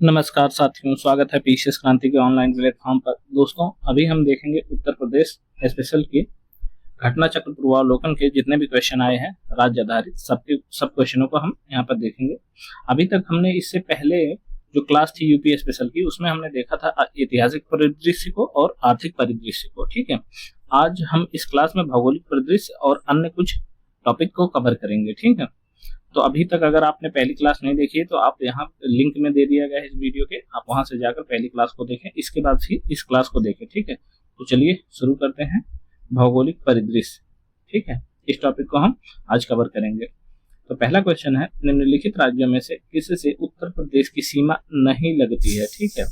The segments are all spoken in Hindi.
नमस्कार साथियों, स्वागत है पीसीएस क्रांति के ऑनलाइन प्लेटफॉर्म पर। दोस्तों, अभी हम देखेंगे उत्तर प्रदेश स्पेशल की घटना चक्र पूर्वावलोकन के जितने भी क्वेश्चन आए हैं राज्य आधारित सब क्वेश्चनों को हम यहाँ पर देखेंगे। अभी तक हमने इससे पहले जो क्लास थी यूपी स्पेशल की, उसमें हमने देखा था ऐतिहासिक परिदृश्य को और आर्थिक परिदृश्य को। ठीक है, आज हम इस क्लास में भौगोलिक परिदृश्य और अन्य कुछ टॉपिक को कवर करेंगे। ठीक है, तो अभी तक अगर आपने पहली क्लास नहीं देखी है तो आप यहाँ लिंक में दे दिया गया है इस वीडियो के, आप वहां से जाकर पहली क्लास को देखें, इसके बाद फिर इस क्लास को देखें। ठीक है, तो चलिए शुरू करते हैं। भौगोलिक परिदृश्य, ठीक है, इस टॉपिक को हम आज कवर करेंगे। तो पहला क्वेश्चन है, निम्नलिखित राज्यों में से किसी से उत्तर प्रदेश की सीमा नहीं लगती है। ठीक है,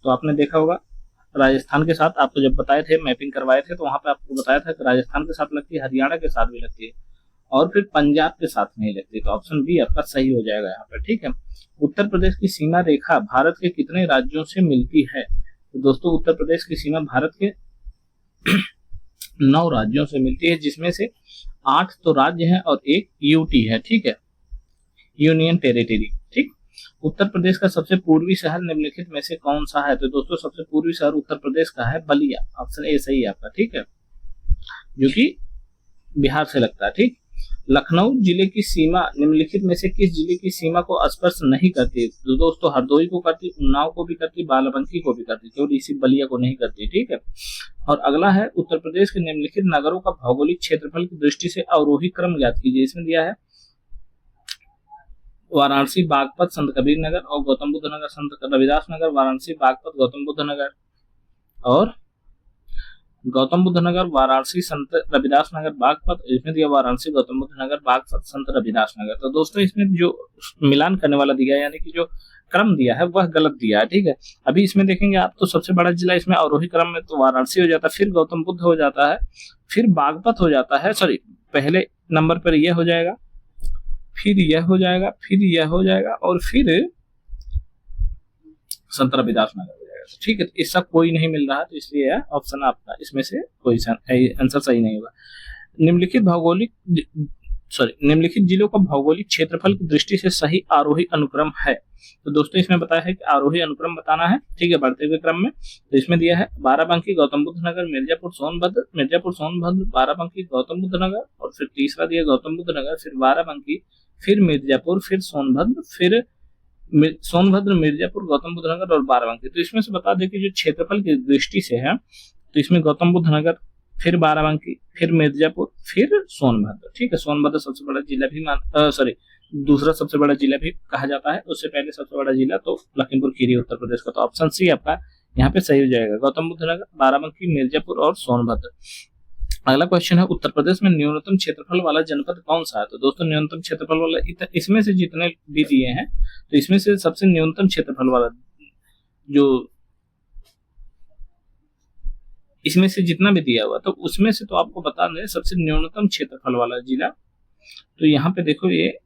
तो आपने देखा होगा राजस्थान के साथ आपको जब बताए थे, मैपिंग करवाए थे, तो वहां पे आपको बताया था कि राजस्थान के साथ लगती है, हरियाणा के साथ भी लगती है और फिर पंजाब के साथ नहीं लगती। तो ऑप्शन बी आपका सही हो जाएगा यहाँ पर। ठीक है, उत्तर प्रदेश की सीमा रेखा भारत के कितने राज्यों से मिलती है? तो दोस्तों, उत्तर प्रदेश की सीमा भारत के 9 राज्यों से मिलती है, जिसमें से 8 तो राज्य हैं और एक यूटी है। ठीक है, यूनियन टेरिटरी। ठीक, उत्तर प्रदेश का सबसे पूर्वी शहर निम्नलिखित में से कौन सा है? तो दोस्तों, सबसे पूर्वी शहर उत्तर प्रदेश का है बलिया। ऑप्शन ए सही है आपका। ठीक है, जो कि बिहार से लगता है। ठीक, लखनऊ जिले की सीमा निम्नलिखित में से किस जिले की सीमा को स्पर्श नहीं करती? तो दोस्तों, हरदोई को करती, उन्नाव को भी करती, बाराबंकी को भी करती, केवल इसी बलिया को नहीं करती। ठीक है, और अगला है, उत्तर प्रदेश के निम्नलिखित नगरों का भौगोलिक क्षेत्रफल की दृष्टि से अवरोही क्रम ज्ञात कीजिए। इसमें दिया है वाराणसी, बागपत, संत कबीर नगर और गौतम बुद्ध नगर, संत रविदास नगर, वाराणसी, बागपत, गौतम बुद्ध नगर और गौतम बुद्ध नगर, वाराणसी, संत रविदास नगर, बागपत। इसमें दिया वाराणसी, गौतम बुद्ध नगर, बागपत, संत रविदास नगर। तो दोस्तों, इसमें जो मिलान करने वाला दिया है, यानी कि जो क्रम दिया है वह गलत दिया है। ठीक है, अभी इसमें देखेंगे आप तो सबसे बड़ा जिला इसमें अवरोही क्रम में तो वाराणसी हो जाता है, फिर गौतम बुद्ध हो जाता है, फिर बागपत हो जाता है, सॉरी पहले नंबर पर यह हो जाएगा, फिर यह हो जाएगा, फिर यह हो जाएगा और फिर संत रविदास नगर। ठीक है, इसका कोई नहीं मिल रहा, तो इसलिए ऑप्शन आपका इसमें से कोई आंसर सही नहीं होगा। निम्नलिखित जिलों का भौगोलिक क्षेत्रफल की दृष्टि से सही आरोही अनुक्रम है। तो दोस्तों, इसमें बताया है कि आरोही अनुक्रम बताना है। ठीक है, बढ़ते हुए क्रम में। तो इसमें दिया है बाराबंकी, गौतम बुद्ध नगर, मिर्जापुर, सोनभद्र, बाराबंकी, गौतम बुद्ध नगर और फिर तीसरा दिया गौतम बुद्ध नगर, फिर बाराबंकी, फिर मिर्जापुर, फिर सोनभद्र, मिर्जापुर, गौतम बुद्ध नगर और बाराबंकी। तो इसमें से बता दें कि जो क्षेत्रफल की दृष्टि से है, तो इसमें गौतम बुद्ध नगर, फिर बाराबंकी, फिर मिर्जापुर, फिर सोनभद्र। ठीक है, सोनभद्र सबसे बड़ा जिला भी दूसरा सबसे बड़ा जिला भी कहा जाता है, उससे पहले सबसे बड़ा जिला तो लखीमपुर खीरी उत्तर प्रदेश का। तो ऑप्शन सी आपका यहाँ पे सही हो जाएगा, गौतम बुद्ध नगर, बाराबंकी, मिर्जापुर और सोनभद्र। अगला क्वेश्चन है, उत्तर प्रदेश में न्यूनतम क्षेत्रफल वाला जनपद कौन सा है? तो दोस्तों, न्यूनतम क्षेत्रफल वाला इसमें से जितने भी दिए हैं, तो इसमें से सबसे न्यूनतम क्षेत्रफल वाला जो इसमें से जितना भी दिया हुआ, तो उसमें से तो आपको बता दें सबसे न्यूनतम क्षेत्रफल वाला जिला। तो यहाँ पे देखो, ये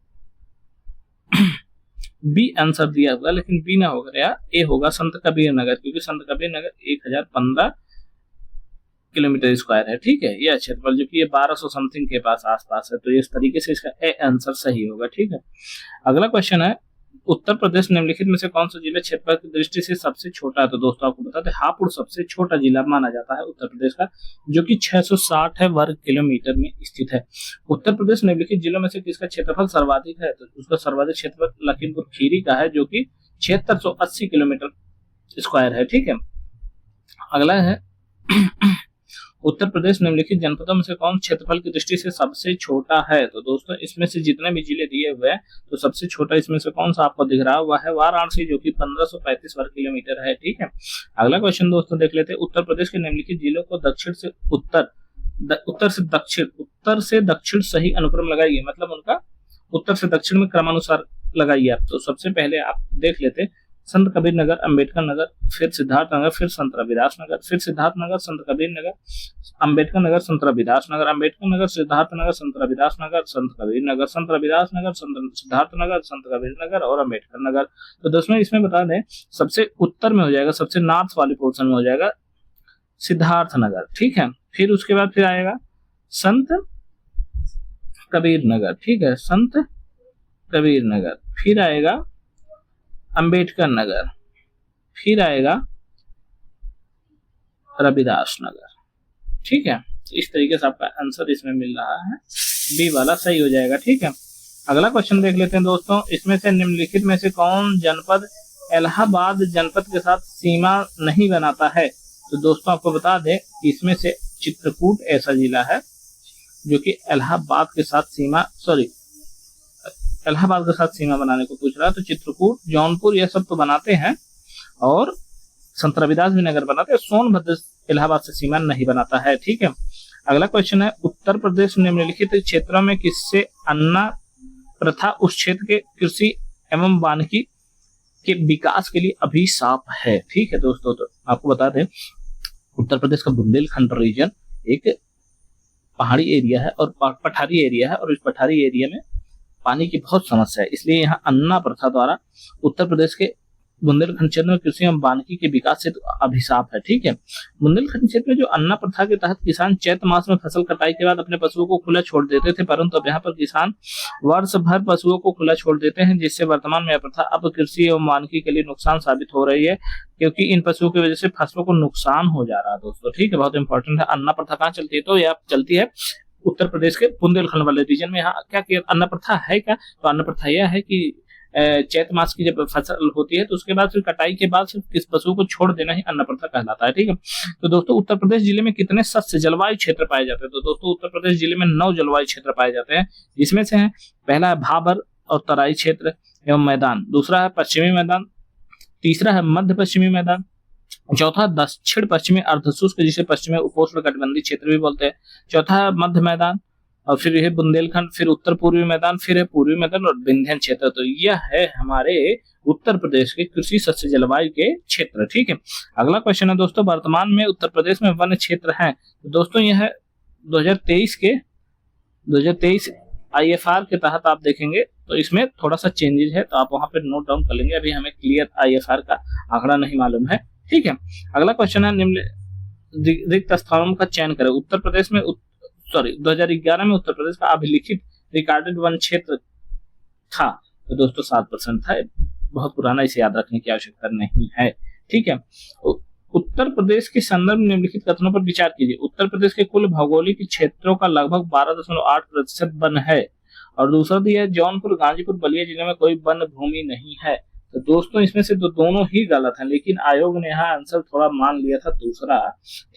बी आंसर दिया हुआ, लेकिन बी ना होगा, ए होगा संत कबीर नगर, क्योंकि संत कबीर नगर 1015 किलोमीटर स्क्वायर है। ठीक है, यह क्षेत्रफल जो कि ये 1200 समथिंग के पास आसपास है, तो इस तरीके से इसका ए आंसर सही होगा। ठीक है, अगला क्वेश्चन है, उत्तर प्रदेश निम्नलिखित में से कौन सा जिला क्षेत्रफल की दृष्टि से सबसे छोटा है? तो दोस्तों, आपको बता दें हापुड़ सबसे छोटा जिला माना जाता है उत्तर प्रदेश का, जो कि 660 वर्ग किलोमीटर में स्थित है। उत्तर प्रदेश निम्नलिखित जिलों में से किसका क्षेत्रफल सर्वाधिक है? तो उसका सर्वाधिक क्षेत्रफल लखीमपुर खीरी का है, जो कि 7680 किलोमीटर स्क्वायर है। ठीक है, अगला है, उत्तर प्रदेश निम्नलिखित जनपदों में से कौन क्षेत्रफल की दृष्टि से सबसे छोटा है? तो दोस्तों, इसमें से जितने भी जिले दिए हुए हैं, तो सबसे छोटा इसमें से कौन सा आपको दिख रहा हुआ है? वाराणसी, जो कि 1535 वर्ग किलोमीटर है। ठीक है, अगला क्वेश्चन दोस्तों देख लेते हैं, उत्तर प्रदेश के निम्नलिखित जिलों को दक्षिण से उत्तर से दक्षिण सही अनुक्रम लगाइए, मतलब उनका उत्तर से दक्षिण में क्रमानुसार लगाइए आप। तो सबसे पहले आप देख लेते, संत कबीर नगर, अंबेडकर नगर, फिर सिद्धार्थ नगर, फिर संत रविदास नगर, फिर सिद्धार्थ नगर, संत कबीर नगर, अंबेडकर नगर, संत रविदास नगर, अंबेडकर नगर, सिद्धार्थ नगर, संत रविदास नगर, संत कबीर नगर, संत रविदास नगर, संत सिद्धार्थ नगर, संत कबीर नगर और अंबेडकर नगर। तो दोस्तों, इसमें बता दें सबसे उत्तर में हो जाएगा, सबसे नॉर्थ वाली पोर्शन में हो जाएगा सिद्धार्थ नगर। ठीक है, फिर उसके बाद फिर आएगा संत कबीर नगर। ठीक है, संत कबीर नगर, फिर आएगा अंबेडकर नगर, फिर आएगा रविदास नगर। ठीक है, इस तरीके से आपका आंसर इसमें मिल रहा है, बी वाला सही हो जाएगा। ठीक है, अगला क्वेश्चन देख लेते हैं दोस्तों। इसमें से निम्नलिखित में से कौन जनपद इलाहाबाद जनपद के साथ सीमा नहीं बनाता है? तो दोस्तों आपको बता दें, इसमें से चित्रकूट ऐसा जिला है जो कि इलाहाबाद के साथ सीमा बनाने को पूछ रहा है। तो चित्रकूट, जौनपुर ये सब तो बनाते हैं, और संत रविदास भी नगर बनाते हैं। सोनभद्र इलाहाबाद से सीमा नहीं बनाता है। ठीक है, अगला क्वेश्चन है, उत्तर प्रदेश निम्नलिखित क्षेत्रों में किससे अन्ना प्रथा उस क्षेत्र के कृषि एवं वानिकी के विकास के लिए अभिशाप है? ठीक है दोस्तों, तो आपको बता दें, उत्तर प्रदेश का बुंदेलखंड रीजन एक पहाड़ी एरिया है और पठारी एरिया है, और इस पठारी एरिया में पानी की बहुत समस्या है, इसलिए यहाँ अन्ना प्रथा द्वारा उत्तर प्रदेश के बुंदेलखंड क्षेत्र में कृषि एवं वानिकी के विकास से अभिशाप है। ठीक है, बुंदेलखंड क्षेत्र में जो अन्ना प्रथा के तहत किसान चैत मास में फसल कटाई के बाद अपने पशुओं को खुला छोड़ देते थे, परंतु अब यहाँ पर किसान वर्ष भर पशुओं को खुला छोड़ देते हैं, जिससे वर्तमान में यह प्रथा अब कृषि एवं वानिकी के लिए नुकसान साबित हो रही है, क्योंकि इन पशुओं की वजह से फसलों को नुकसान हो जा रहा है दोस्तों। ठीक है, बहुत इंपॉर्टेंट है। अन्ना प्रथा कहाँ चलती है? तो यह चलती है उत्तर प्रदेश के बुंदेलखंड वाले रीजन में। यहाँ क्या अन्ना प्रथा है क्या? तो अन्ना प्रथा यह है कि चैत मास की जब फसल होती है तो उसके बाद फिर कटाई के बाद सिर्फ किस पशु को छोड़ देना ही अन्ना प्रथा कहलाता है। ठीक है, तो दोस्तों उत्तर प्रदेश जिले में कितने सस्य जलवायु क्षेत्र पाए जाते हैं? तो दोस्तों उत्तर प्रदेश जिले में 9 जलवायु क्षेत्र पाए जाते हैं, जिसमें से है पहला है भाबर और तराई क्षेत्र एवं मैदान, दूसरा है पश्चिमी मैदान, तीसरा है मध्य पश्चिमी मैदान, चौथा दक्षिण पश्चिमी अर्धशुष्क जिसे पश्चिमी उपोष्ण कटिबंधीय क्षेत्र भी बोलते हैं, चौथा है मध्य मैदान, और फिर है बुंदेलखंड, फिर उत्तर पूर्वी मैदान, फिर है पूर्वी मैदान और विंध्य क्षेत्र। तो यह है हमारे उत्तर प्रदेश के कृषि सस्य जलवायु के क्षेत्र। ठीक है, अगला क्वेश्चन है दोस्तों, वर्तमान में उत्तर प्रदेश में वन क्षेत्र हैं? तो दोस्तों यह 2023 IFR के तहत आप देखेंगे तो इसमें थोड़ा सा चेंजेस है, तो आप वहां पर नोट डाउन कर लेंगे। अभी हमें क्लियर IFR का आंकड़ा नहीं मालूम है। ठीक है, अगला क्वेश्चन है, निम्न रिक्त स्थानों का चयन करें। उत्तर प्रदेश में 2011 में उत्तर प्रदेश का अभिलिखित रिकॉर्डेड वन क्षेत्र था, तो दोस्तों 7% था, बहुत पुराना, इसे याद रखने की आवश्यकता नहीं है। ठीक है, उत्तर प्रदेश के संदर्भ में निम्नलिखित कथनों पर विचार कीजिए। उत्तर प्रदेश के कुल भौगोलिक क्षेत्रों का लगभग 12.8% वन है, और दूसरा दिया है जौनपुर, गाजीपुर, बलिया जिले में कोई वन भूमि नहीं है। तो दोस्तों इसमें से दोनों ही गलत है, लेकिन आयोग ने यहाँ आंसर थोड़ा मान लिया था दूसरा।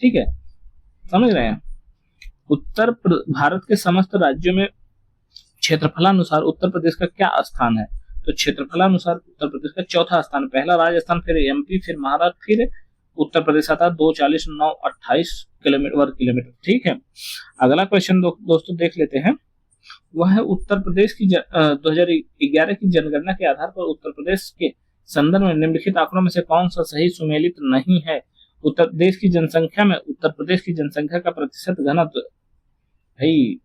ठीक है, समझ रहे हैं? उत्तर भारत के समस्त राज्यों में क्षेत्रफलानुसार उत्तर प्रदेश का क्या स्थान है? तो क्षेत्रफलानुसार उत्तर प्रदेश का चौथा स्थान, पहला राजस्थान, फिर MP, फिर महाराष्ट्र, फिर उत्तर प्रदेश आता है 240,928 वर्ग किलोमीटर। ठीक है, अगला क्वेश्चन दोस्तों देख लेते हैं, वह है उत्तर प्रदेश की 2011 की जनगणना के आधार पर उत्तर प्रदेश के संदर्भ में निम्नलिखित आंकड़ों में से कौन सा सही सुमेलित नहीं है? उत्तर प्रदेश की जनसंख्या में उत्तर प्रदेश की जनसंख्या का प्रतिशत घनत्व भाई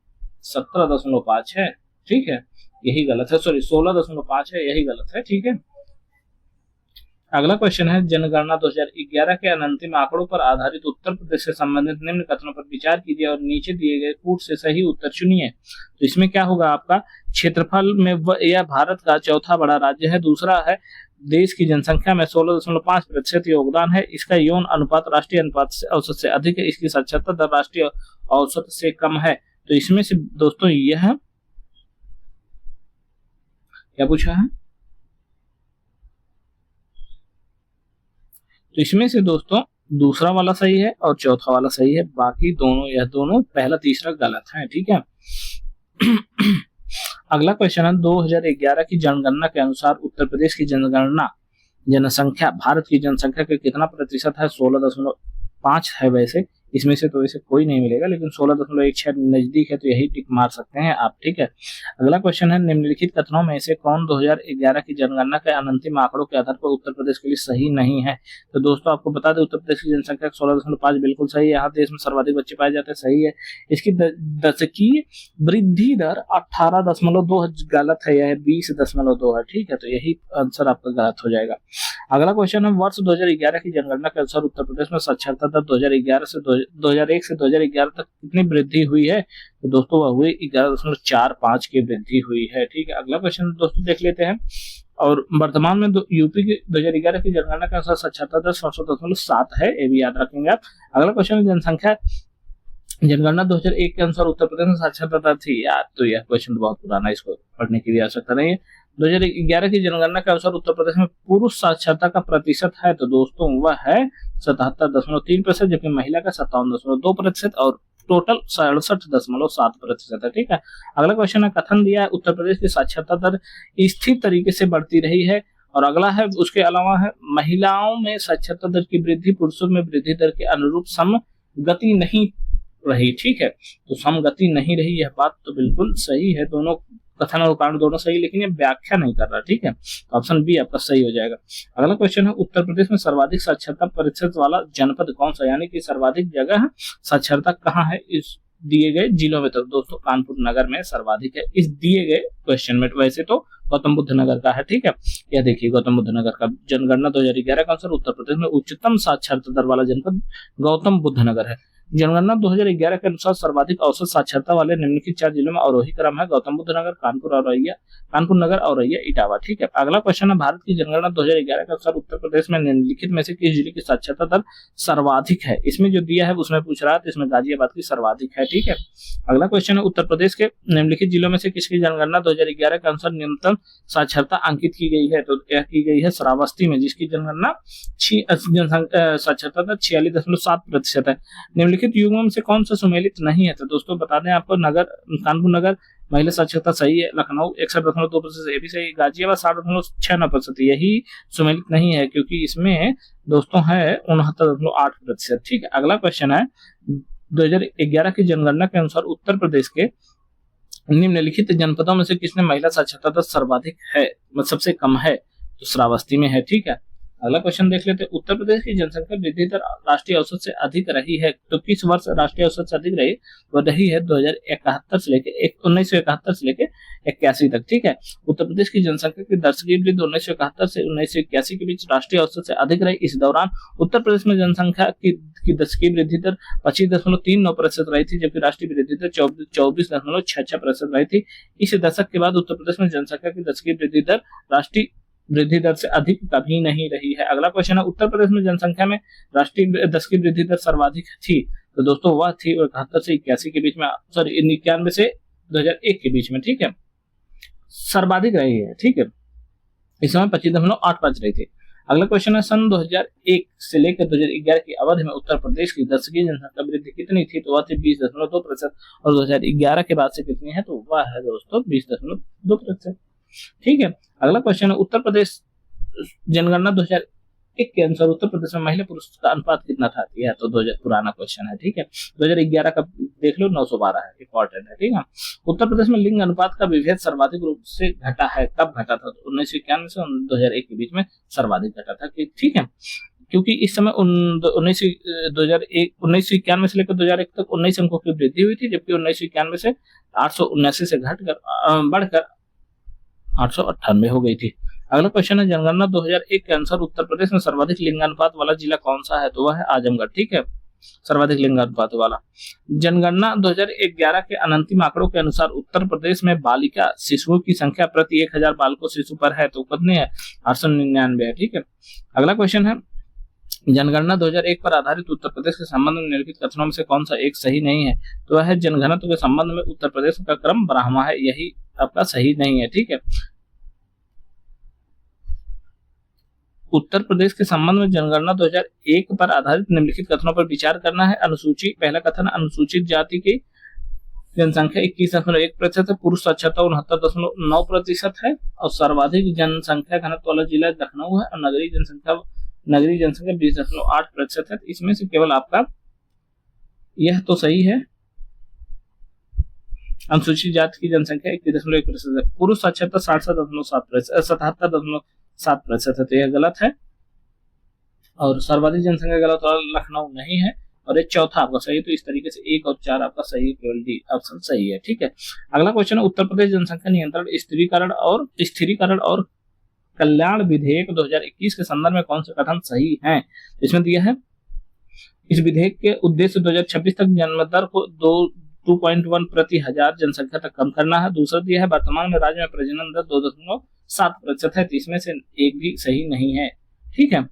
17.5 है। ठीक है, यही गलत है, 16.5 है, यही गलत है। ठीक है, अगला क्वेश्चन है, जनगणना 2011 के अंतिम आंकड़ों पर आधारित उत्तर प्रदेश से संबंधित निम्न कथनों पर विचार कीजिए और नीचे दिए गए कूट से सही उत्तर चुनिए। तो इसमें क्या होगा आपका, क्षेत्रफल में यह भारत का चौथा बड़ा राज्य है, दूसरा है देश की जनसंख्या में 16.5% योगदान है, इसका यौन अनुपात राष्ट्रीय अनुपात से औसत से अधिक है, इसकी साक्षरता दर राष्ट्रीय औसत से कम है। तो इसमें से दोस्तों यह क्या पूछा है? तो इसमें से दोस्तों दूसरा वाला सही है और चौथा वाला सही है, बाकी दोनों पहला तीसरा गलत है। ठीक है, अगला क्वेश्चन है, 2011 की जनगणना के अनुसार उत्तर प्रदेश की जनसंख्या भारत की जनसंख्या के कितना प्रतिशत है? 16.5 है। वैसे इसमें से तो वैसे कोई नहीं मिलेगा, लेकिन 16.16 नजदीक है, तो यही टिक मार सकते हैं आप। ठीक है, अगला क्वेश्चन है, निम्नलिखित कथनों में से कौन 2011 की जनगणना के अंतिम आंकड़ों के आधार पर उत्तर प्रदेश के लिए सही नहीं है? तो दोस्तों आपको बता दें, उत्तर प्रदेश की जनसंख्या 16.5 बिल्कुल सही है, यहाँ देश में सर्वाधिक बच्चे पाए जाते हैं, सही है। इसकी दशकीय वृद्धि दर 18.2 गलत है, यह 20.2 है। ठीक है, तो यही आंसर आपका गलत हो जाएगा। अगला क्वेश्चन है, वर्ष 2011 की जनगणना के अनुसार उत्तर प्रदेश में साक्षरता दर 2001 से 2011 तक कितनी वृद्धि हुई है? तो दोस्तों वह हुई 11.45 की वृद्धि हुई है। ठीक है, अगला क्वेश्चन दोस्तों देख लेते हैं, और वर्तमान में यूपी की 2011 की जनगणना के अनुसार साक्षरता दर 67.7 है, ये भी याद रखेंगे आप। अगला क्वेश्चन है जनसंख्या जनगणना 2001 के अनुसार उत्तर प्रदेश में साक्षरता दर थी यार, तो यह क्वेश्चन बहुत पुराना है, इसको पढ़ने की भी आवश्यकता नहीं है। 2011 की जनगणना के अनुसार उत्तर प्रदेश में पुरुष साक्षरता का प्रतिशत है तो दोस्तों वह है 77.3%, जबकि महिला का 57.2% और टोटल 67.7% है। ठीक है, अगला क्वेश्चन है कथन दिया है उत्तर प्रदेश की साक्षरता दर स्थिर तरीके से बढ़ती रही है, और अगला है उसके अलावा है महिलाओं में साक्षरता दर की वृद्धि पुरुषों में वृद्धि दर के अनुरूप सम गति नहीं रही। ठीक है, तो समगति नहीं रही, यह बात तो बिल्कुल सही है, दोनों कथन और कारण दोनों सही, लेकिन ये व्याख्या नहीं कर रहा। ठीक है, तो ऑप्शन बी आपका सही हो जाएगा। अगला क्वेश्चन है उत्तर प्रदेश में सर्वाधिक साक्षरता प्रतिशत वाला जनपद कौन सा, यानी कि सर्वाधिक जगह साक्षरता कहाँ है इस दिए गए जिलों में, तो दोस्तों कानपुर नगर में सर्वाधिक है इस दिए गए क्वेश्चन में। वैसे तो गौतम बुद्ध नगर का है। ठीक है, यह देखिए गौतम बुद्ध नगर का जनगणना 2011 के अनुसार उत्तर प्रदेश में उच्चतम साक्षरता दर वाला जनपद गौतम बुद्ध नगर है। जनगणना 2011 के अनुसार सर्वाधिक औसत साक्षरता वाले निम्नलिखित 4 जिलों में अवरोही क्रम है गौतम बुद्ध नगर, कानपुर नगर, औरैया, इटावा। ठीक है, अगला क्वेश्चन है भारत की जनगणना 2011 के अनुसार उत्तर प्रदेश में निम्नलिखित में से किस जिले की साक्षरता दर सर्वाधिक है। इसमें जो दिया है उसमें पूछ रहा है, तो इसमें गाजियाबाद की सर्वाधिक है। ठीक है, अगला क्वेश्चन है उत्तर प्रदेश के निम्नलिखित जिलों में से किसकी जनगणना 2011 के अनुसार न्यूनतम साक्षरता अंकित की गई है, तो यह की गई है श्रावस्ती में, जिसकी जनगणना साक्षरता दर 46.7% है। निम्नलिखित युग्म से कौन सा सुमेलित नहीं है, तो दोस्तों बता दें आपको कानपुर नगर महिला साक्षरता सही है, लखनऊ 61.2% ये भी सही, गाजियाबाद 60.69% यही सुमेलित नहीं है क्योंकि इसमें दोस्तों है 69.8%। ठीक है, अगला क्वेश्चन है 2011 की जनगणना के अनुसार उत्तर प्रदेश के निम्नलिखित जनपदों में से किसने महिला साक्षरता दर सर्वाधिक है, मतलब सबसे कम है, तो श्रावस्ती में है। ठीक है, अगला क्वेश्चन देख लेते हैं उत्तर प्रदेश की जनसंख्या वृद्धि दर राष्ट्रीय औसत से अधिक रही है, तो किस वर्ष राष्ट्रीय औसत से अधिक रही, वह रही है 1971 से लेके 81 तक। ठीक है, उत्तर प्रदेश की जनसंख्या की दर की वृद्धि 1971 से 1981 के बीच राष्ट्रीय औसत से अधिक रही। इस दौरान उत्तर प्रदेश में जनसंख्या की दर की वृद्धि दर 25.39% रही थी, जबकि राष्ट्रीय वृद्धि दर 24.66% रही थी। इस दशक के बाद उत्तर प्रदेश में जनसंख्या की दर की वृद्धि दर राष्ट्रीय वृद्धि दर से अधिक कभी नहीं रही है। अगला क्वेश्चन है उत्तर प्रदेश में जनसंख्या में राष्ट्रीय दर की वृद्धि दर सर्वाधिक थी, तो दोस्तों वह थी 71 से 81 के बीच में, सॉरी 91 से 2001 के बीच में। ठीक है, सर्वाधिक रही है। ठीक है, इस समय 25.85 रही थी। अगला क्वेश्चन है सन 2001 से लेकर 2011 की अवधि में उत्तर प्रदेश की दशकीय जनसंख्या वृद्धि कितनी थी, तो वह थी 20.2%, और 2011 के बाद से कितनी है, तो वह है दोस्तों 20.2%। ठीक है, अगला क्वेश्चन है उत्तर प्रदेश जनगणना 2001 के अनुसार उत्तर प्रदेश में महिला पुरुष का अनुपात कितना था, यह तो 2000 पुराना क्वेश्चन है। ठीक है, 2011 का देख लो 912 है, इंपॉर्टेंट है। ठीक है, उत्तर प्रदेश में लिंग अनुपात का विभेद सर्वाधिक रूप से घटा है, कब घटा था, तो 1991 से 2001 के बीच में सर्वाधिक घटा था। ठीक है, क्योंकि इस समय 1991 से लेकर 2001 तक 19 अंकों की वृद्धि हुई थी, जबकि 1991 से 879 से घटकर बढ़कर 898 हो गई थी। अगला क्वेश्चन है जनगणना 2001 के अनुसार उत्तर प्रदेश में सर्वाधिक लिंगानुपात वाला जिला कौन सा है, तो वह है आजमगढ़। ठीक है, सर्वाधिक लिंगानुपात वाला। जनगणना 2011 के अंतिम आंकड़ों के अनुसार उत्तर प्रदेश में बालिका शिशुओं की संख्या प्रति 1000 बालकों शिशु पर है, तो कितने है, 899 है। ठीक है, अगला क्वेश्चन है जनगणना 2001 पर आधारित उत्तर प्रदेश के संबंध में निम्नलिखित कथनों में से कौन सा एक सही नहीं है, तो वह है जनघनत्व के संबंध में उत्तर प्रदेश का क्रम 12वां है, यही आपका सही नहीं है। ठीक है, उत्तर प्रदेश के संबंध में जनगणना 2001 पर आधारित निम्नलिखित कथनों पर विचार करना है। अनुसूची, पहला कथन अनुसूचित जाति की जनसंख्या 21.1% है, पुरुष साक्षरता 69.9% है, और सर्वाधिक जनसंख्या घनत्व वाला जिला लखनऊ है, और नगरीय जनसंख्या 20.8% है। इसमें से केवल आपका यह तो सही है, अनुसूचित जाति की जनसंख्या 21.1% है, पुरुष साक्षरता 77.7% है, तो यह गलत है, और सर्वाधिक जनसंख्या गलत वाला लखनऊ नहीं है, और एक चौथा आपका सही है। तो इस तरीके से 1 और 4 आपका सही, केवल डी ऑप्शन सही है। ठीक है, अगला क्वेश्चन है उत्तर प्रदेश जनसंख्या नियंत्रण स्थिरीकरण और कल्याण विधेयक 2021 के संदर्भ में कौन सा कथन सही है, इसमें दिया है इस विधेयक के उद्देश्य 2026 तक जन्म दर को 2.1 प्रति हजार जनसंख्या तक कम करना है। दूसरा दिया है वर्तमान में राज्य में प्रजनन दर 7% है, तो इसमें से एक भी सही नहीं है। ठीक है,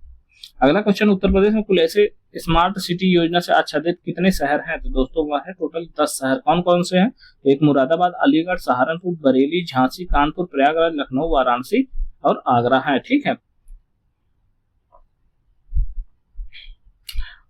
अगला क्वेश्चन, उत्तर प्रदेश में कुल ऐसे स्मार्ट सिटी योजना से आच्छादित कितने शहर हैं? तो दोस्तों वह है टोटल 10 शहर। कौन कौन से हैं? एक मुरादाबाद, अलीगढ़, सहारनपुर, बरेली, झांसी, कानपुर, प्रयागराज, लखनऊ, वाराणसी और आगरा है। ठीक है,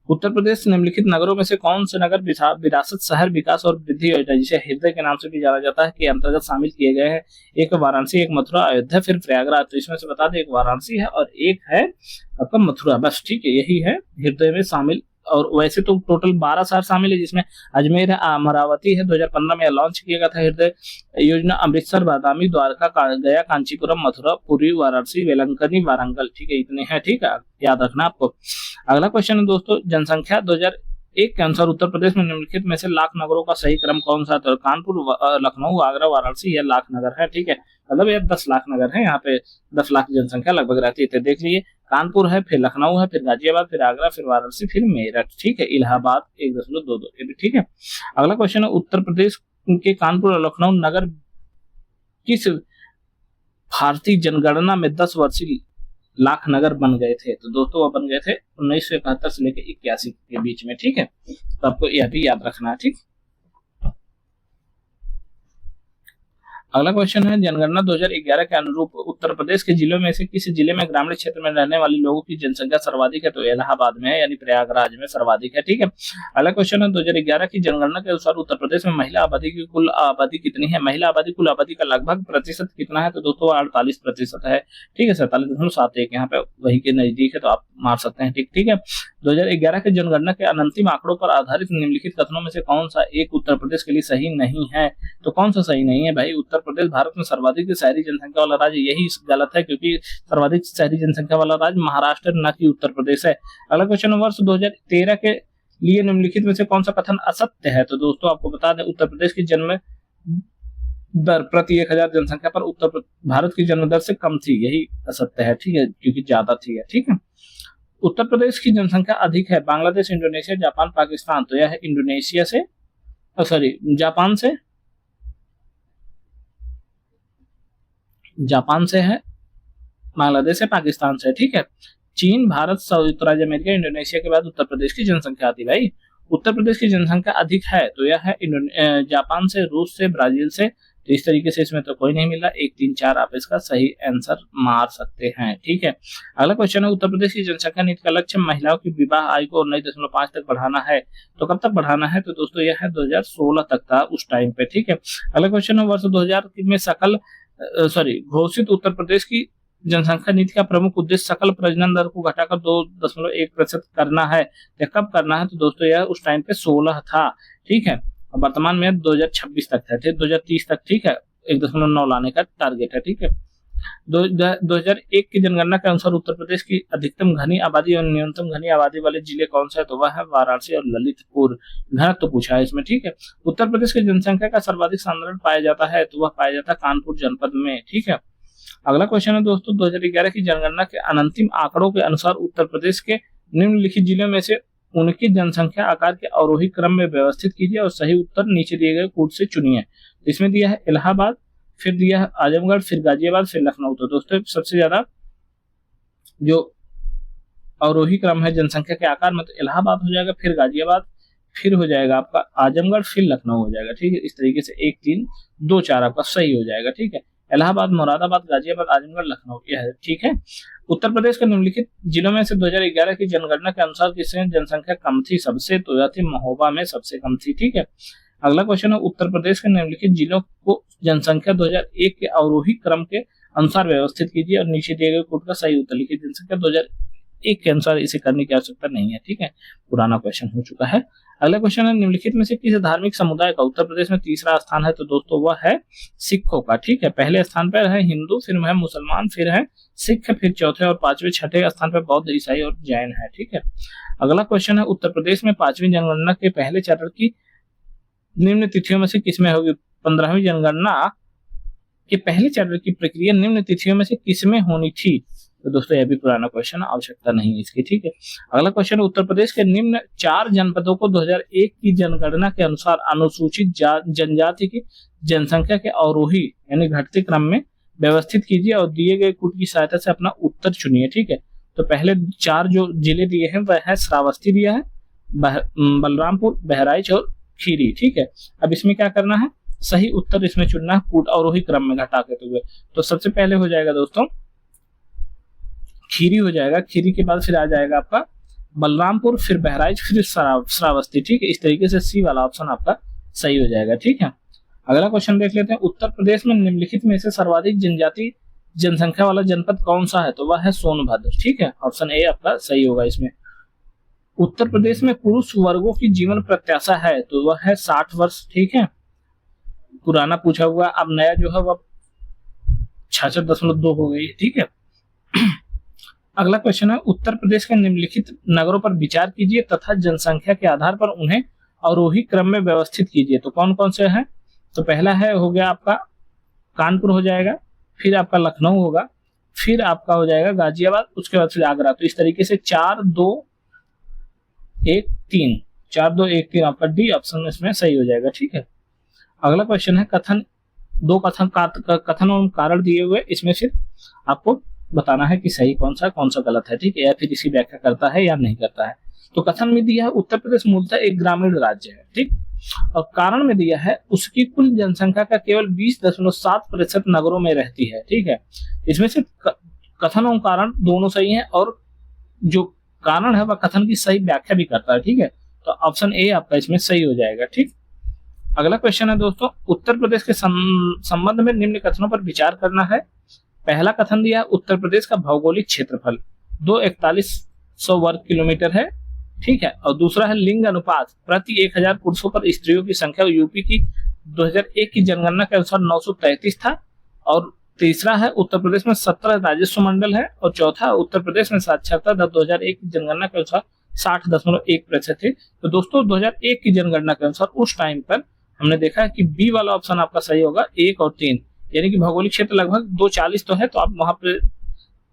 उत्तर प्रदेश निम्नलिखित नगरों में से कौन से नगर विरासत शहर विकास और वृद्धि योजना, जिसे हृदय के नाम से भी जाना जाता है, के अंतर्गत शामिल किए गए हैं? एक वाराणसी, एक मथुरा, अयोध्या, फिर प्रयागराज। तो इसमें से बता दें, एक वाराणसी है और एक है आपका मथुरा, बस। ठीक है, यही है हृदय में शामिल। और वैसे तो टोटल 12 शहर शामिल है, जिसमें अजमेर है, अमरावती है, 2015 में लॉन्च किया गया था हृदय योजना, अमृतसर, बादामी, द्वारका, गया, कांचीपुरम, मथुरा, पुरी, वाराणसी, वेलंकनी, वारंगल। ठीक है, इतने हैं। ठीक है, याद रखना आपको। अगला क्वेश्चन है दोस्तों, जनसंख्या 2001 के अनुसार उत्तर प्रदेश में निम्नलिखित में से लाख नगरों का सही क्रम कौन सा? तो कानपुर, लखनऊ, आगरा, वाराणसी, यह लाख नगर है। ठीक है, मतलब ये 10 लाख नगर है, यहाँ पे 10 लाख जनसंख्या लगभग रहती है। तो देख लीजिए, कानपुर है, फिर लखनऊ है, फिर गाजियाबाद, फिर आगरा, फिर वाराणसी, फिर मेरठ। ठीक है, इलाहाबाद 1.22। ये भी ठीक है। अगला क्वेश्चन है, उत्तर प्रदेश के कानपुर और लखनऊ नगर किस भारतीय जनगणना में 10 वर्षीय लाख नगर बन गए थे? तो दोस्तों वह बन गए थे 1971 से लेकर 81 के बीच में। ठीक है, तो आपको यह भी याद रखना है। ठीक, अगला क्वेश्चन है, जनगणना 2011 के अनुरूप उत्तर प्रदेश के जिलों में से किस जिले में ग्रामीण क्षेत्र में रहने वाले लोगों की जनसंख्या सर्वाधिक है? तो इलाहाबाद में है, यानी प्रयागराज में सर्वाधिक है। ठीक है, अगला क्वेश्चन है, 2011 की जनगणना के अनुसार उत्तर प्रदेश में महिला आबादी की कुल आबादी कितनी है? महिला आबादी कुल आबादी का लगभग प्रतिशत कितना है? तो दोस्तों 48% है। ठीक है, 47.71 यहाँ पे वही के नजदीक है, तो आप मार सकते हैं। ठीक है, 2011 के जनगणना के अंतिम आंकड़ों पर आधारित निम्नलिखित कथनों में से कौन सा एक उत्तर प्रदेश के लिए सही नहीं है? तो कौन सा सही नहीं है भाई? उत्तर प्रदेश भारत में सर्वाधिक शहरी जनसंख्या वाला राज्य, यही गलत है, क्योंकि सर्वाधिक शहरी जनसंख्या वाला राज्य महाराष्ट्र न कि उत्तर प्रदेश है। अगला क्वेश्चन, वर्ष 2013 के लिए निम्नलिखित में से कौन सा कथन असत्य है? तो दोस्तों आपको बता दें, उत्तर प्रदेश की जन्म दर प्रति 1000 जनसंख्या पर उत्तर भारत की जन्म दर से कम थी, यही असत्य है। ठीक है, क्योंकि ज्यादा थी। ठीक है, उत्तर प्रदेश की जनसंख्या अधिक है बांग्लादेश, इंडोनेशिया, जापान, पाकिस्तान। तो यह है इंडोनेशिया से, जापान से है, बांग्लादेश से, पाकिस्तान से। ठीक है, चीन, भारत, संयुक्त राज्य अमेरिका, इंडोनेशिया के बाद उत्तर प्रदेश की जनसंख्या आती भाई। उत्तर प्रदेश की जनसंख्या अधिक है, तो यह है जापान से, रूस से, ब्राजील से। तो इस तरीके से इसमें तो कोई नहीं मिला, 1, 3, 4 आप इसका सही आंसर मार सकते हैं। ठीक है, अगला क्वेश्चन है, उत्तर प्रदेश की जनसंख्या नीति का लक्ष्य महिलाओं की विवाह आयु को 19.5 तक बढ़ाना है। तो कब तक बढ़ाना है? तो दोस्तों यह है 2016 तक था उस टाइम पे। ठीक है, अगला क्वेश्चन है, वर्ष 2000 में घोषित उत्तर प्रदेश की जनसंख्या नीति का प्रमुख उद्देश्य सकल प्रजनन दर को घटाकर 2.1% करना है। या कब करना है? तो दोस्तों यह उस टाइम पे 16 था। ठीक है, वर्तमान में 2026 तक था, 2030 तक। ठीक है, 1.9 लाने का टारगेट है। ठीक है, 2001 की जनगणना के अनुसार उत्तर प्रदेश की अधिकतम घनी आबादी और न्यूनतम घनी आबादी वाले जिले कौन सा है? तो वह है वाराणसी और ललितपुर। घनत्व तो पूछा है इसमें। ठीक है, उत्तर प्रदेश की जनसंख्या का सर्वाधिक सांद्रण पाया जाता है, तो वह पाया जाता है कानपुर जनपद में। ठीक है, अगला क्वेश्चन है दोस्तों, 2011 की जनगणना के अंतिम आंकड़ों के अनुसार उत्तर प्रदेश के निम्नलिखित जिलों में से उनकी जनसंख्या आकार के अवरोही क्रम में व्यवस्थित कीजिए और सही उत्तर नीचे दिए गए कूट से चुनिए। इसमें दिया है इलाहाबाद, फिर दिया है आजमगढ़, फिर गाजियाबाद, फिर लखनऊ। तो दोस्तों सबसे ज्यादा जो अवरोही क्रम है जनसंख्या के आकार में, तो इलाहाबाद हो जाएगा, फिर गाजियाबाद, फिर हो जाएगा आपका आजमगढ़, फिर लखनऊ हो जाएगा। ठीक है, इस तरीके से 1, 3, 2, 4 आपका सही हो जाएगा। ठीक है, इलाहाबाद, मुरादाबाद, गाजियाबाद, आजमगढ़, लखनऊ, यह है। ठीक है, उत्तर प्रदेश के निम्नलिखित जिलों में से 2011 की जनगणना के अनुसार किसमें जनसंख्या कम थी सबसे? तो यह थी महोबा में सबसे कम थी। ठीक है, अगला क्वेश्चन है, उत्तर प्रदेश के निम्नलिखित जिलों को जनसंख्या 2001 के अवरोही क्रम के अनुसार व्यवस्थित कीजिए और नीचे दिए गए कोड का सही उत्तर लिखिए। जनसंख्या 2001 के अनुसार इसे करने की आवश्यकता नहीं है। ठीक है, पुराना क्वेश्चन हो चुका है। अगला क्वेश्चन है, निम्नलिखित में से किस धार्मिक समुदाय का उत्तर प्रदेश में तीसरा स्थान है? तो दोस्तों वह है सिखों का। ठीक है, पहले स्थान पर है हिंदू, फिर है मुसलमान, फिर है सिख, फिर चौथे और पांचवें छठे स्थान पर बौद्ध, ईसाई और जैन है। ठीक है, अगला क्वेश्चन है, उत्तर प्रदेश में 5वीं जनगणना के पहले चरण की निम्न तिथियों में से किसमें होगी? 15वीं जनगणना के पहले चरण की प्रक्रिया निम्न तिथियों में से किसमें होनी थी? तो दोस्तों यह भी पुराना क्वेश्चन, आवश्यकता नहीं है इसकी। ठीक है, अगला क्वेश्चन है, उत्तर प्रदेश के निम्न 4 जनपदों को 2001 की जनगणना के अनुसार अनुसूचित जनजाति की जनसंख्या के अवरोही यानी घटते क्रम में व्यवस्थित कीजिए और दिए गए कूट की सहायता से अपना उत्तर चुनिए। ठीक है, तो पहले 4 जो जिले दिए हैं वह है श्रावस्ती दिया है, बलरामपुर, बहराइच और खीरी। ठीक है, अब इसमें क्या करना है, सही उत्तर इसमें चुनना है कूट अवरोही क्रम में घटा के हुए। तो सबसे पहले हो जाएगा दोस्तों खीरी हो जाएगा, खीरी के बाद फिर आ जाएगा आपका बलरामपुर, फिर बहराइच, फिर श्रावस्ती। ठीक है, इस तरीके से सी वाला ऑप्शन आपका सही हो जाएगा। ठीक है, अगला क्वेश्चन देख लेते हैं। उत्तर प्रदेश में निम्नलिखित में से सर्वाधिक जनजाति जनसंख्या वाला जनपद कौन सा है? तो वह है सोनभद्र। ठीक है, ऑप्शन ए आपका सही होगा इसमें। उत्तर प्रदेश में पुरुष वर्गों की जीवन प्रत्याशा है तो वह है 60 वर्ष। ठीक है, पुराना पूछा हुआ, अब नया जो है वह 66.2 हो गई। ठीक है, अगला क्वेश्चन है उत्तर प्रदेश के निम्नलिखित नगरों पर विचार कीजिए तथा जनसंख्या के आधार पर उन्हें अवरोही क्रम में व्यवस्थित कीजिए। तो कौन कौन से हैं? तो पहला है हो गया आपका कानपुर हो जाएगा, फिर आपका लखनऊ होगा, फिर आपका हो जाएगा गाजियाबाद, उसके बाद फिर आगरा। तो इस तरीके से 4 2 1 3 4 2 1 3 आपका डी ऑप्शन इसमें सही हो जाएगा। ठीक है, अगला क्वेश्चन है कथन और कारण दिए हुए, इसमें फिर आपको बताना है कि सही कौन सा गलत है। ठीक है, या फिर इसी व्याख्या करता है या नहीं करता है। तो कथन में दिया है उत्तर प्रदेश मूलतः एक ग्रामीण राज्य है। ठीक, और कारण में दिया है उसकी कुल जनसंख्या का केवल 20.7% नगरों में रहती है। ठीक है, इसमें से कथन और कारण दोनों सही हैं और जो कारण है वह कथन की सही व्याख्या भी करता है। ठीक है, तो ऑप्शन ए आपका इसमें सही हो जाएगा। ठीक, अगला क्वेश्चन है दोस्तों उत्तर प्रदेश के संबंध में निम्न कथनों पर विचार करना है। पहला कथन दिया है उत्तर प्रदेश का भौगोलिक क्षेत्रफल 24100 वर्ग किलोमीटर है। ठीक है, और दूसरा है लिंग अनुपात प्रति 1000 पुरुषों पर स्त्रियों की संख्या यूपी की 2001 की जनगणना के अनुसार 933 था। और तीसरा है उत्तर प्रदेश में 17 राजस्व मंडल है। और चौथा उत्तर प्रदेश में साक्षरता दर 2001 की जनगणना के अनुसार 60.1% थे। तो दोस्तों 2001 की जनगणना के अनुसार उस टाइम पर हमने देखा है कि बी वाला ऑप्शन आपका सही होगा 1 और 3, यानी कि भौगोलिक क्षेत्र लगभग 240 तो है, तो आप वहां पे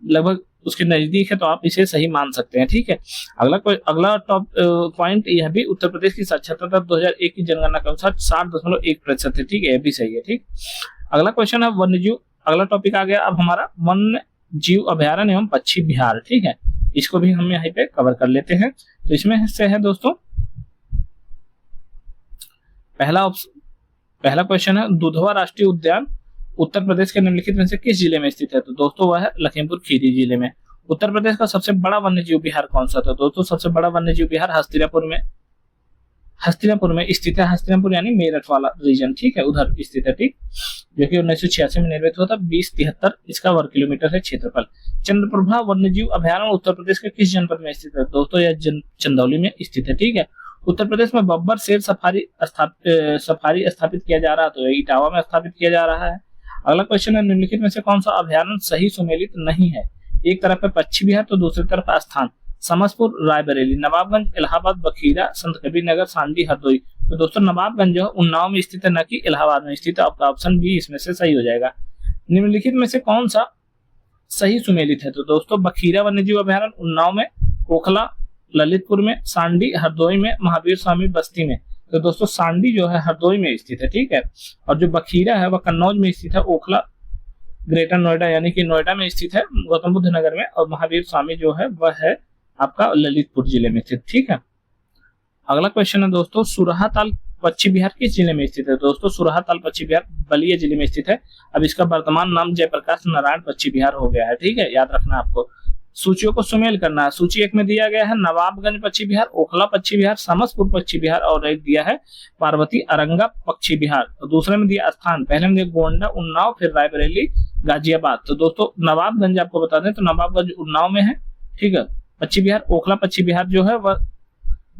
लगभग उसके नजदीक है, तो आप इसे सही मान सकते हैं। ठीक है, अगला टॉप पॉइंट यह भी उत्तर प्रदेश की साक्षरता दर 2001 की जनगणना के अनुसार 60.1% है। ठीक है, यह भी सही है। ठीक, अगला क्वेश्चन है वन्यजीव, अगला टॉपिक आ गया अब हमारा वन्य जीव अभ्यारण्य एवं पक्षी विहार। ठीक है, इसको भी हम यहाँ पे कवर कर लेते हैं। तो इसमें से है दोस्तों पहला क्वेश्चन है दुधवा राष्ट्रीय उद्यान उत्तर प्रदेश के निम्नलिखित में से किस जिले में स्थित है? तो दोस्तों वह है लखीमपुर खीरी जिले में। उत्तर प्रदेश का सबसे बड़ा वन्यजीव विहार कौन सा था? दोस्तों सबसे बड़ा वन्यजीव विहार हस्तिनापुर में स्थित है। हस्तिनापुर यानी मेरठ वाला रीजन। ठीक है, उधर स्थित है। ठीक, जो कि 1986 में निर्मित हुआ था। 2073 इसका वर्ग किलोमीटर है क्षेत्रफल। चंद्रप्रभा वन्यजीव अभ्यारण्य उत्तर प्रदेश के किस जनपद में स्थित है? दोस्तों यह चंदौली में स्थित है। ठीक है, उत्तर प्रदेश में बब्बर शेर सफारी स्थापित किया जा रहा है, तो इटावा में स्थापित किया जा रहा है। अगला क्वेश्चन है निम्नलिखित में से कौन सा अभ्यारण्य सही सुमेलित नहीं है? एक तरफ है पश्चिम बिहार तो दूसरी तरफ स्थान समस्तपुर, रायबरेली, नवाबगंज, इलाहाबाद, बखीरा, संत कबीर नगर, सांडी, हरदोई। तो दोस्तों नवाबगंज जो है उन्नाव में स्थित है, न कि इलाहाबाद में स्थित है। आपका ऑप्शन बी इसमें से सही हो जाएगा। निम्नलिखित में से कौन सा सही सुमेलित है? तो दोस्तों बखीरा वन्यजीव अभ्यारण्य उन्नाव में, ओखला ललितपुर में, सांडी हरदोई में, महावीर स्वामी बस्ती में। तो दोस्तों सांडी जो है हरदोई में स्थित है। ठीक है, और जो बखीरा है वह कन्नौज में स्थित है, ओखला ग्रेटर नोएडा यानी कि नोएडा में स्थित है, गौतम बुद्ध नगर में, और महावीर स्वामी जो है वह है आपका ललितपुर जिले में स्थित। ठीक है, अगला क्वेश्चन है दोस्तों सुरहाताल पश्चिम बिहार किस जिले में स्थित है? दोस्तों सुरहाताल पश्चिम बिहार बलिया जिले में स्थित है। अब इसका वर्तमान नाम जयप्रकाश नारायण पश्चिम बिहार हो गया है। ठीक है, याद रखना आपको। सूचियों को सुमेल करना है। सूची 1 में दिया गया है नवाबगंज पश्चिम बिहार, ओखला पश्चिम बिहार, समस्तपुर पश्चिम बिहार, और एक दिया है पार्वती अरंगा पश्चिम बिहार। और दूसरे में दिया स्थान, पहले में दिया गोंडा, उन्नाव, फिर रायबरेली, गाजियाबाद। तो दोस्तों नवाबगंज आपको बता दें तो नवाबगंज उन्नाव में है। ठीक है, पश्चिम बिहार, ओखला पश्चिम बिहार जो है वह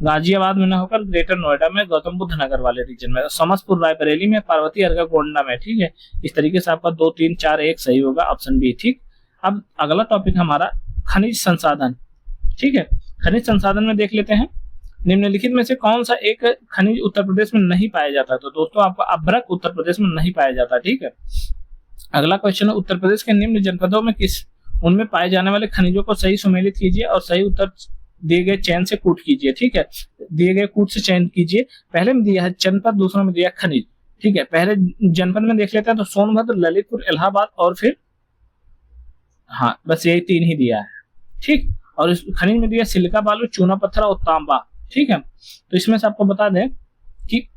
गाजियाबाद में न होकर ग्रेटर नोएडा में, गौतम बुद्ध नगर वाले रीजन में, समस्तपुर रायबरेली में, पार्वती अरंगा गोंडा में। ठीक है, इस तरीके से आपका 2 3 4 1 सही होगा, ऑप्शन बी। ठीक, अब अगला टॉपिक हमारा खनिज संसाधन। ठीक है, खनिज संसाधन में देख लेते हैं निम्नलिखित में से कौन सा एक खनिज उत्तर प्रदेश में नहीं पाया जाता? तो दोस्तों आपका अभ्रक उत्तर प्रदेश में नहीं पाया जाता। ठीक है, अगला क्वेश्चन है उत्तर प्रदेश के निम्न जनपदों में उनमें पाए जाने वाले खनिजों को सही सुमेलित कीजिए और सही उत्तर दिए गए चयन से कूट कीजिए। ठीक है, दिए गए कूट से चयन कीजिए। पहले में दिया है जनपद, दूसरे में दिया खनिज। ठीक है, पहले जनपद में देख लेते हैं तो सोनभद्र, ललितपुर, इलाहाबाद और फिर हाँ बस यही 3 ही दिया है। ठीक, और इस खनिज में दिया सिलिका बालू, चूना पत्थर और तांबा। ठीक है, तो इसमें से आपको बता दें कि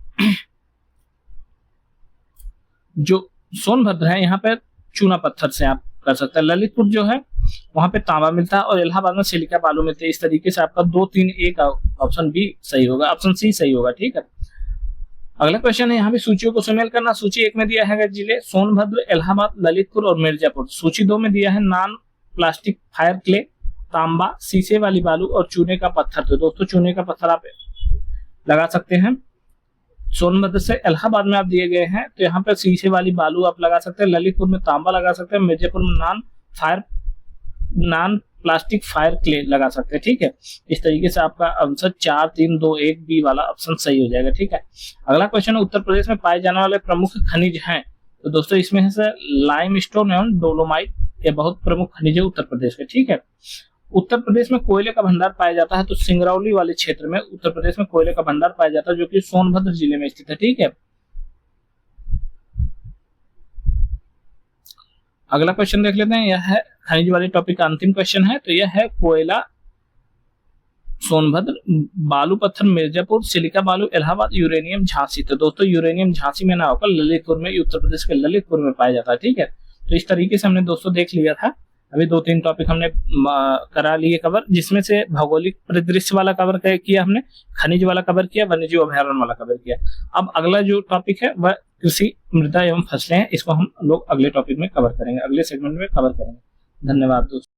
जो सोनभद्र है यहाँ पे चूना पत्थर से आप कर सकते हैं, ललितपुर जो है वहां पे तांबा मिलता है और इलाहाबाद में सिलिका बालू मिलते हैं। इस तरीके से आपका 2 3 1 ऑप्शन बी सही होगा, ऑप्शन सी सही होगा। ठीक है, अगला क्वेश्चन है यहाँ पे सूचियों को शामिल करना। सूची 1 में दिया है जिले सोनभद्र, इलाहाबाद, ललितपुर और मिर्जापुर। सूची 2 में दिया है नॉन प्लास्टिक फायर क्ले, तांबा, शीशे वाली बालू और चूने का पत्थर। तो दोस्तों चूने का पत्थर आप लगा सकते हैं। सोनभद्र से इलाहाबाद में आप दिए गए हैं तो यहाँ पे शीशे वाली बालू आप लगा सकते हैं, ललितपुर में तांबा लगा सकते हैं, मिर्जापुर में नॉन प्लास्टिक फायर क्ले लगा सकते हैं। ठीक है, इस तरीके से आपका आंसर 4 3 2 1 बी वाला ऑप्शन सही हो जाएगा। ठीक है, अगला क्वेश्चन है उत्तर प्रदेश में पाए जाने वाले प्रमुख खनिज हैं। तो दोस्तों इसमें से लाइमस्टोन एवं डोलोमाइट, ये बहुत प्रमुख खनिज है उत्तर प्रदेश के। ठीक है, उत्तर प्रदेश में कोयले का भंडार पाया जाता है तो सिंगरौली वाले क्षेत्र में उत्तर प्रदेश में कोयले का भंडार पाया जाता है जो कि सोनभद्र जिले में स्थित है। ठीक है, अगला क्वेश्चन देख लेते हैं, यह है खनिज वाले टॉपिक का अंतिम क्वेश्चन है। तो यह है कोयला सोनभद्र, बालू पत्थर मिर्जापुर, सिलिका बालू इलाहाबाद, यूरेनियम झांसी। तो दोस्तों यूरेनियम झांसी में ना होकर ललितपुर में, उत्तर प्रदेश के ललितपुर में पाया जाता है। ठीक है, तो इस तरीके से हमने दोस्तों देख लिया था। अभी 2 3 टॉपिक हमने करा लिए कवर, जिसमें से भौगोलिक परिदृश्य वाला कवर किया हमने, खनिज वाला कवर किया, वन्यजीव अभयारण्य वाला कवर किया। अब अगला जो टॉपिक है वह कृषि, मृदा एवं फसलें हैं। इसको हम लोग अगले टॉपिक में कवर करेंगे, अगले सेगमेंट में कवर करेंगे। धन्यवाद दोस्तों।